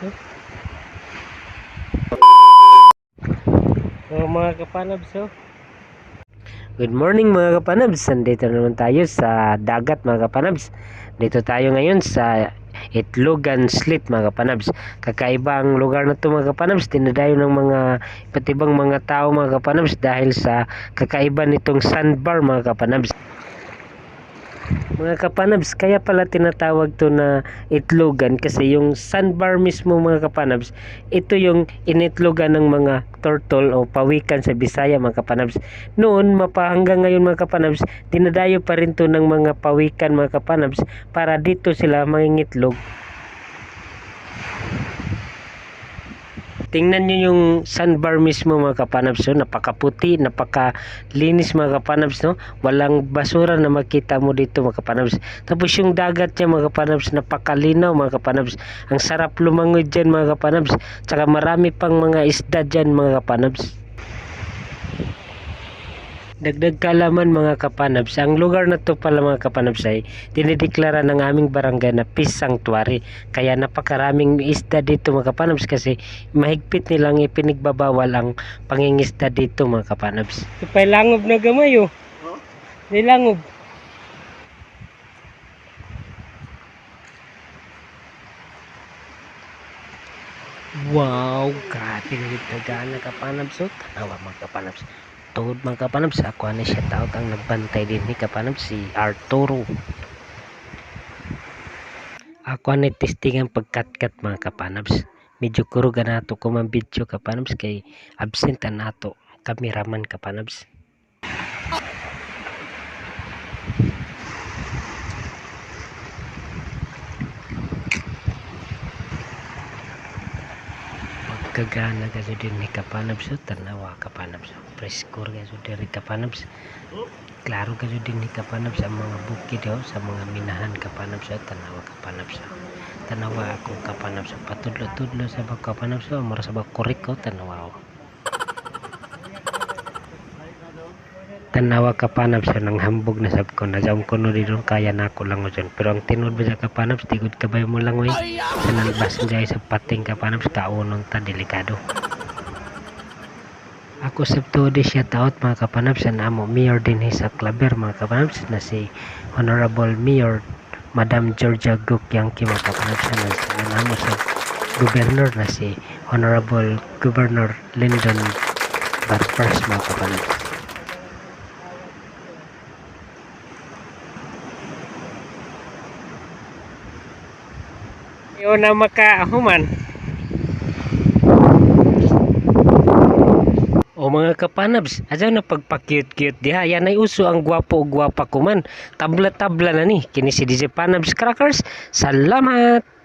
oh. So mga kapanabs, oh. Good morning mga kapanabs. Nandito naman tayo sa dagat mga kapanabs. Dito tayo ngayon sa Itlogan Slit mga kapanabs. Kakaibang lugar na to mga kapanabs. Dinadayo ng mga iba't ibang mga tao mga kapanabs dahil sa kakaiba nitong sandbar mga kapanabs. Mga kapanabs, kaya pala tinatawag to na itlogan kasi yung sandbar mismo mga kapanabs, ito yung initlogan ng mga turtle o pawikan sa Bisaya mga kapanabs. Noon, hanggang ngayon mga kapanabs, dinadayo pa rin to ng mga pawikan mga kapanabs para dito sila mangingitlog. Tingnan nyo yung sandbar mismo mga kapanabs, no? Napakaputi, napakalinis mga kapanabs, no? Walang basura na makita mo dito mga kapanabs. Tapos yung dagat niya mga kapanabs, napakalinaw mga kapanabs. Ang sarap lumangoy dyan mga kapanabs. Tsaka marami pang mga isda dyan mga kapanabs. Dagdag kalaman mga kapanabs, ang lugar na to pala mga kapanabs ay dinideklara ng aming barangay na Peace Sanctuary. Kaya napakaraming isda dito mga kapanabs kasi mahigpit nilang ipinigbabawal ang pangingisda dito mga kapanabs. Ipay langob na gamay oh. Di langob. Wow, grabe na dito gana kapanabs oh. Tanawa mga kapanabs. Tuhod mga kapanabs, ako na siya tawag ang nagbantay din ni kapanabs, si Arturo. Ako na testing ang pagkatkat mga kapanabs. Medyo kurugan nato ko man video kapanabs kay absent na nato kameraman kapanabs. Kagana kasi din ni kapanabs, tanawa kapanabs, preskor kasi din kapanabs. Klaro kasi din ni kapanabs sa mga bukid sa mga minahan kapanabs, tanawa kapanabs. Tanawa ako kapanabs, patudlo-tudlo sa bag kapanabs, mura sa bag kurik ko tanawa. Tanawa kapanabs nang hambog na sab ko na jam ko no dito kaya na ako lang dyan. Pero ang tinod ba sa kapanabs, tigod kabay mo lang oy. Sa nalbasan dyan sa pating kapanabs, kaunong ta delikado. Ako sab tuod siya taot mga kapanabs na amo mayor din sa Claver mga kapanabs na si Honorable Mayor Madam Georgia Gukyangki mga kapanabs na amo sa Governor na si Honorable Governor Lyndon Barpers mga kapanabs. Yun na makaahuman. O mga kapanabs, ajaw na pagpa-cute-cute diha. Yan ay uso ang gwapo o gwapa ko man. Tabla-tabla na ni. Kini si DJ Panabs Crackers. Salamat!